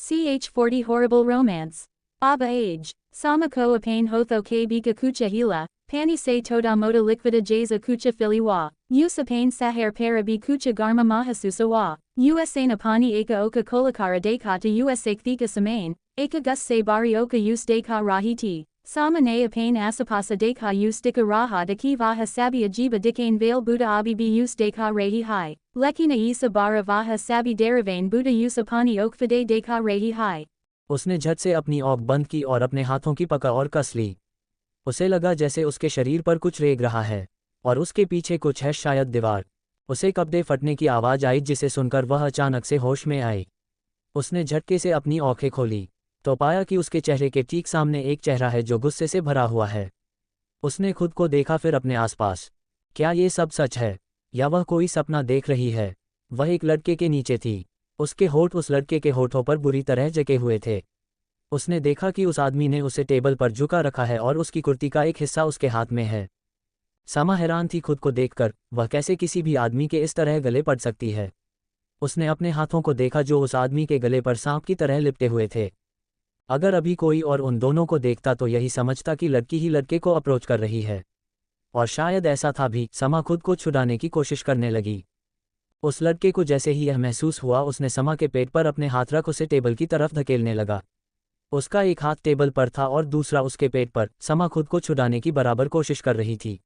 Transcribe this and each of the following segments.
ch40 Horrible Romance. Aba age. Samako apane hotho kbika kucha hila, pani se toda moda liquida jaza kucha filiwa. Us apane saher para bi kucha garma mahasusa wa. Usa apani aka oka kolakara deka to usa thika samane, aka gus se bari oka us deka rahiti. Sama ne apane asapasa deka us dika raha de kivaha sabi ajiba dikane vale buddha abibi us deka rehi hai. Lekina isa bara vaha sabi deravane buddha us apani okfide deka rehi hai. उसने झट से अपनी आँख बंद की और अपने हाथों की पकड़ और कस ली। उसे लगा जैसे उसके शरीर पर कुछ रेंग रहा है और उसके पीछे कुछ है, शायद दीवार। उसे कपड़े फटने की आवाज़ आई जिसे सुनकर वह अचानक से होश में आई। उसने झटके से अपनी आँखें खोली तो पाया कि उसके चेहरे के ठीक सामने एक चेहरा है जो गुस्से से भरा हुआ है। उसने खुद को देखा, फिर अपने आसपास। क्या ये सब सच है या वह कोई सपना देख रही है? वह एक लड़के के नीचे थी। उसके होंठ उस लड़के के होठों पर बुरी तरह जके हुए थे। उसने देखा कि उस आदमी ने उसे टेबल पर झुका रखा है और उसकी कुर्ती का एक हिस्सा उसके हाथ में है। समा हैरान थी खुद को देखकर, वह कैसे किसी भी आदमी के इस तरह गले पड़ सकती है। उसने अपने हाथों को देखा जो उस आदमी के गले पर सांप की तरह लिपटे हुए थे। अगर अभी कोई और उन दोनों को देखता तो यही समझता कि लड़की ही लड़के को अप्रोच कर रही है। और शायद ऐसा था भी। समा खुद को छुड़ाने की कोशिश करने लगी। उस लड़के को जैसे ही यह महसूस हुआ, उसने समा के पेट पर अपने हाथ रख उसे टेबल की तरफ धकेलने लगा। उसका एक हाथ टेबल पर था और दूसरा उसके पेट पर। समा खुद को छुड़ाने की बराबर कोशिश कर रही थी,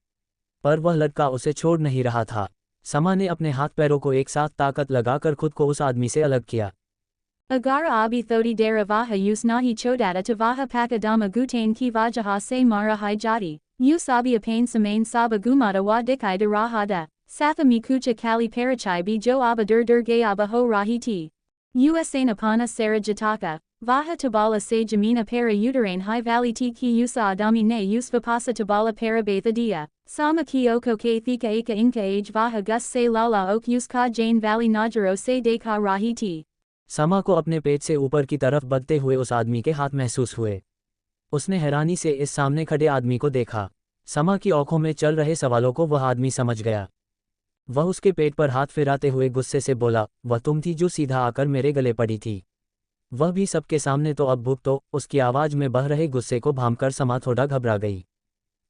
पर वह लड़का उसे छोड़ नहीं रहा था। समा ने अपने हाथ पैरों को एक साथ ताकत लगाकर खुद को उस आदमी से अलग किया। Agara abi thodi dera vaha us nahi chodata to vaha pakadama gutain ki vajaha se mara hai jati. Us abi apane samain saba gumata wa dikai de rahada. Satha mikucha kali parachai bi jo aba dur gay aba ho rahiti. Usa napana sara jataka. Vaha tabala se jamina para uterine high valley ti ki usa adami ne us vipasa tabala para bethadia. Sama ki oko ke thika aka inka age vaha gus se lala ok us ka jane valley najaro se de ka rahiti. समा को अपने पेट से ऊपर की तरफ बढ़ते हुए उस आदमी के हाथ महसूस हुए। उसने हैरानी से इस सामने खड़े आदमी को देखा। समा की आंखों में चल रहे सवालों को वह आदमी समझ गया। वह उसके पेट पर हाथ फिराते हुए गुस्से से बोला, वह तुम थी जो सीधा आकर मेरे गले पड़ी थी? वह भी सबके सामने तो अब भुगतो। उसकी आवाज़ में बह रहे गुस्से को भांपकर समा थोड़ा घबरा गई।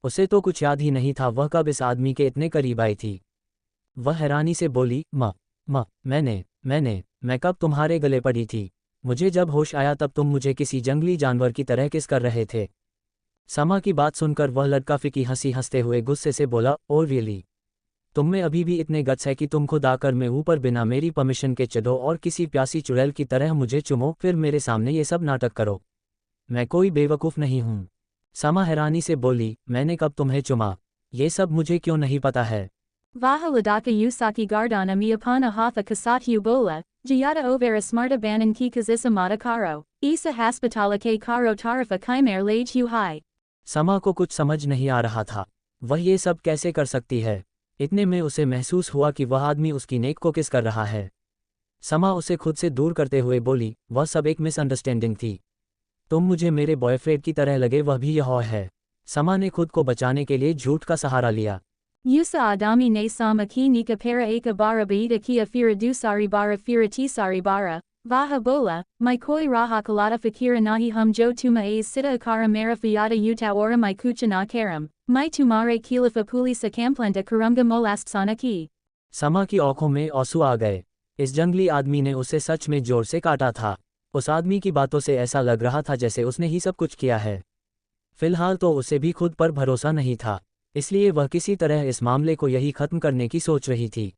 उसे तो कुछ याद ही नहीं था वह कब इस आदमी के इतने करीब आई थी। वह हैरानी से बोली, मैं कब तुम्हारे गले पड़ी थी? मुझे जब होश आया तब तुम मुझे किसी जंगली जानवर की तरह किस कर रहे थे। समा की बात सुनकर वह लड़का फीकी हंसी हंसते हुए गुस्से से बोला, ओ रियली? तुम में अभी भी इतने गट्स है कि तुम खुद आकर मैं ऊपर बिना मेरी परमिशन के चढ़ो और किसी प्यासी चुड़ैल की तरह मुझे चुमो, फिर मेरे सामने ये सब नाटक करो? मैं कोई बेवकूफ़ नहीं हूँ। समा हैरानी से बोली, मैंने कब तुम्हें चुमा? ये सब मुझे क्यों नहीं पता है? Vaha ladaka usaki gardana miapana hatha kasat ubola, jayata overa smarta banan ki kazisa mata karo, isa hospitala ke karo tarifa chimer lage hu hai. समा को कुछ समझ नहीं आ रहा था, वह ये सब कैसे कर सकती है। इतने में उसे महसूस हुआ कि वह आदमी उसकी नेक को किस कर रहा है। समा उसे खुद से दूर करते हुए बोली, वह सब एक मिसअंडरस्टैंडिंग थी। तुम मुझे मेरे बॉयफ्रेंड की तरह लगे, वह भी यह है। समा ने खुद को बचाने के लिए झूठ का सहारा लिया। Usa adami ne sama ki nika para aka bara baita kia fira dusari bara fira tisari bara, vaha bola, my koi raha kalata fakira nahi hum jo tuma a's sita akara mara fiata uta ora my kucha na karam, my tumare kilafa pulisa kamplanta karunga molast sana ki. समा की आंखों में आंसू आ गए। इस जंगली आदमी ने उसे सच में जोर से काटा था। उस आदमी की बातों से ऐसा लग रहा था जैसे उसने ही सब कुछ किया है। फिलहाल तो उसे भी खुद पर भरोसा नहीं था, इसलिए वह किसी तरह इस मामले को यही खत्म करने की सोच रही थी।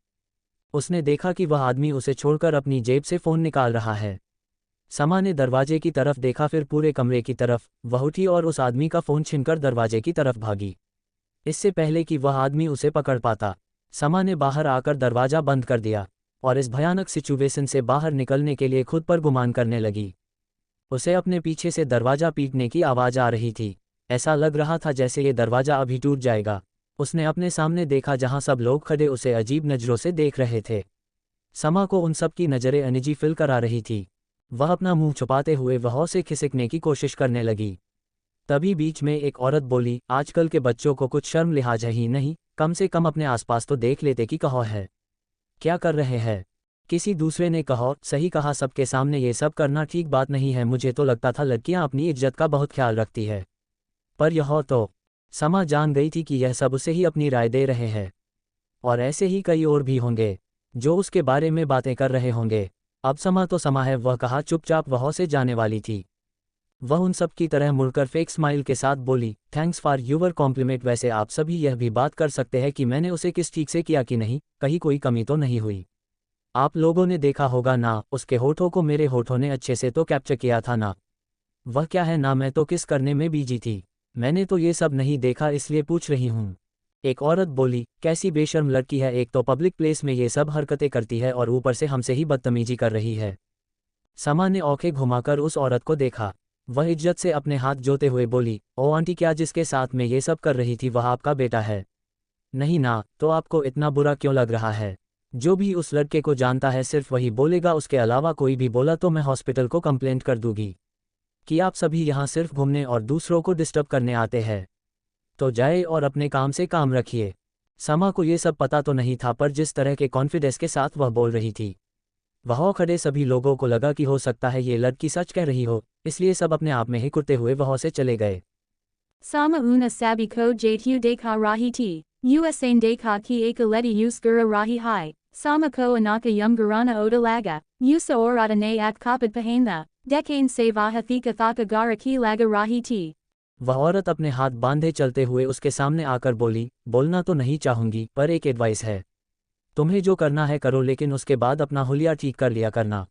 उसने देखा कि वह आदमी उसे छोड़कर अपनी जेब से फ़ोन निकाल रहा है। समा ने दरवाजे की तरफ देखा, फिर पूरे कमरे की तरफ। वह उठी और उस आदमी का फ़ोन छीनकर दरवाजे की तरफ भागी। इससे पहले कि वह आदमी उसे पकड़ पाता, समा ने बाहर आकर दरवाज़ा बंद कर दिया और इस भयानक सिचुएशन से बाहर निकलने के लिए खुद पर गुमान करने लगी। उसे अपने पीछे से दरवाज़ा पीटने की आवाज़ आ रही थी। ऐसा लग रहा था जैसे ये दरवाज़ा अभी टूट जाएगा। उसने अपने सामने देखा जहां सब लोग खड़े उसे अजीब नज़रों से देख रहे थे। समा को उन सब की नज़रें अनइजी फील करा रही थी। वह अपना मुंह छुपाते हुए वहाँ से खिसकने की कोशिश करने लगी। तभी बीच में एक औरत बोली, आजकल के बच्चों को कुछ शर्म लिहाज ही नहीं, कम से कम अपने आसपास तो देख लेते कि कहाँ है, क्या कर रहे हैं। किसी दूसरे ने कहा, सही कहा, सबके सामने ये सब करना ठीक बात नहीं है, मुझे तो लगता था लड़कियां अपनी इज्जत का बहुत ख्याल रखती है। पर यह तो। समा जान गई थी कि यह सब उसे ही अपनी राय दे रहे हैं, और ऐसे ही कई और भी होंगे जो उसके बारे में बातें कर रहे होंगे। अब समा तो समा है, वह कहा चुपचाप वहाँ से जाने वाली थी। वह उन सब की तरह मुड़कर फेक स्माइल के साथ बोली, थैंक्स फॉर यूवर कॉम्प्लीमेंट। वैसे आप सभी यह भी बात कर सकते हैं कि मैंने उसे किस ठीक से किया कि नहीं, कहीं कोई कमी तो नहीं हुई। आप लोगों ने देखा होगा ना, उसके होठों को मेरे होठों ने अच्छे से तो कैप्चर किया था ना। वह क्या है ना, मैं तो किस करने में बिजी थी, मैंने तो ये सब नहीं देखा, इसलिए पूछ रही हूँ। एक औरत बोली, कैसी बेशर्म लड़की है, एक तो पब्लिक प्लेस में ये सब हरकतें करती है और ऊपर से हमसे ही बदतमीजी कर रही है। समा ने आंखें घुमाकर उस औरत को देखा। वह इज्जत से अपने हाथ जोते हुए बोली, ओ आंटी, क्या जिसके साथ में ये सब कर रही थी वह आपका बेटा है? नहीं ना, तो आपको इतना बुरा क्यों लग रहा है? जो भी उस लड़के को जानता है सिर्फ वही बोलेगा, उसके अलावा कोई भी बोला तो मैं हॉस्पिटल को कंप्लेंट कर दूंगी कि आप सभी यहाँ सिर्फ घूमने और दूसरों को डिस्टर्ब करने आते हैं। तो जाए और अपने काम से काम रखिए। समा को ये सब पता तो नहीं था, पर जिस तरह के कॉन्फिडेंस के साथ वह बोल रही थी, वहाँ खड़े सभी लोगों को लगा कि हो सकता है ये लड़की सच कह रही हो, इसलिए सब अपने आप में ही कुर्ते हुए वहाँ से चले गए। Sama una sabi ko jatu dekha rahi ti. Usain dekha ki ekaleti us gura rahi hai. Sama ko anaka yum gurana oda laga. Usa orada ne at kapad pahaina. Dekane se vahathika thaka gara ki laga rahi ti. वह औरत अपने हाथ बांधे चलते हुए उसके सामने आकर बोली, बोलना तो नहीं चाहूंगी, पर एक एडवाइस है। तुम्हें जो करना है करो, लेकिन उसके बाद अपना हुलिया ठीक कर लिया करना,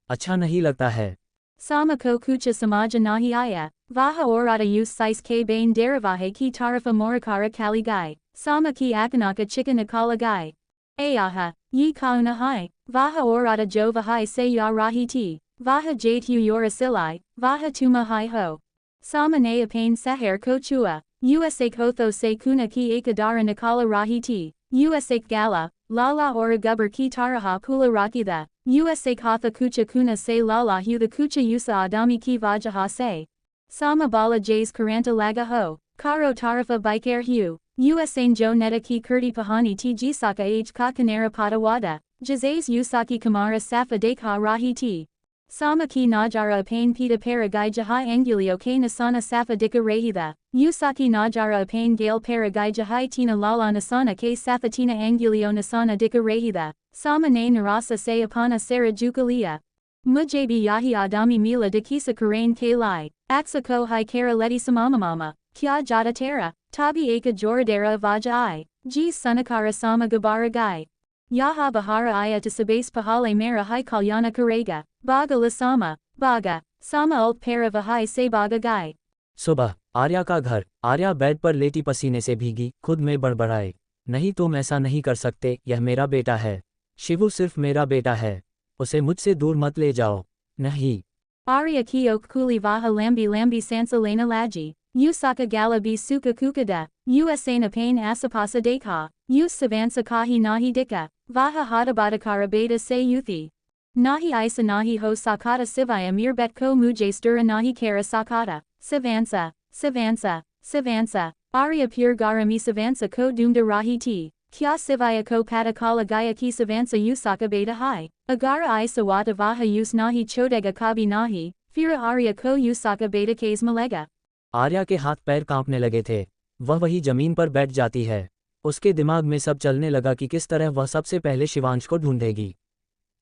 अच्छा नहीं लगता है। Sama ko kucha samaja nahi aya. Vaha orada us sais ke bain deravahe ki tarafa morakara kali gai. Sama ki akanaka chicken akala gai. Ayaha, yi kauna hai. Vaha orada jova hai se ya rahi ti. Vaha jatu yora silai. Vaha tuma hai ho. Sama ne apain sahar ko chua. Usak hotho se kuna ki akadara nakala rahi ti. Usak gala. Lala ora gubar ki taraha pula rakida. Usak hatha kucha kuna se lala hu the kucha usa adami ki vajaha se. Sama bala jays karanta laga ho. Karo tarafa bikair hu. Usain jo neta ki kurdi pahani ti jisaka age kakanera patawada. Jazays usaki kamara safa dekha rahi ti. Sama ki najara apain pita paragai jahai angulio ke nasana safa dika rahida. Usaki najara apain gale paragai jahai tina lala nasana ke safa tina angulio nasana dika rahida. Sama ne narasa se apana sara jukalia. Mujabi yahi adami mila dakisa karain ke lai. Aksa ko hai kara leti samamamama. Kya jata tera. Tabi eka joradera vaja I. G sunakara sama gabara gai. Yaha bahara aya to sabase pahale mera hai kalyana karega. Baga lasama. Baga. Sama ult para vahai se baga gai. सुबह आर्या का घर। Arya bed पर लेटी पसीने से भीगी, खुद में बड़बड़ाए, नहीं तुम ऐसा नहीं कर सकते, यह मेरा बेटा है। शिवू सिर्फ मेरा बेटा है, उसे मुझसे दूर मत ले जाओ। नहीं। Arya ki ok kuli vaha lambi lambi sansa lena laji. Usaka gala bi suka kukada. Usana pain asapasa dekha. Us savansa kahi nahi dika. Vaha hadabadakara beta se yuthi. Nahi isa nahi ho sakata sivaya mirbet ko mujastura nahi kara sakata. Savansa. Savansa. Savansa. Arya pure garami savansa ko doomda rahi ti. Kya sivaya ko patakala gaya ki savansa usaka beta hai. Agara isa wata vaha us nahi chodega kabi nahi. Fira Arya ko usaka beta kase malega. Arya के हाथ पैर कांपने लगे थे, वह वही जमीन पर बैठ जाती है। उसके दिमाग में सब चलने लगा कि किस तरह वह सबसे पहले शिवांश को ढूंढेगी,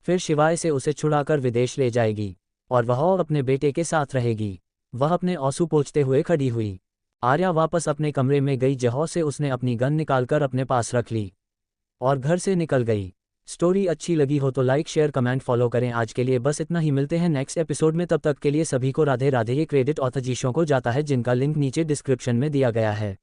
फिर शिवाय से उसे छुड़ाकर विदेश ले जाएगी, और वह अपने बेटे के साथ रहेगी। वह अपने आंसू पोंछते हुए खड़ी हुई। आर्या वापस अपने कमरे में गई, जहाँ से उसने अपनी गन निकालकर अपने पास रख ली और घर से निकल गई। स्टोरी अच्छी लगी हो तो लाइक शेयर कमेंट फॉलो करें। आज के लिए बस इतना ही, मिलते हैं नेक्स्ट एपिसोड में, तब तक के लिए सभी को राधे राधे। ये क्रेडिट ऑथर जीशों को जाता है, जिनका लिंक नीचे डिस्क्रिप्शन में दिया गया है।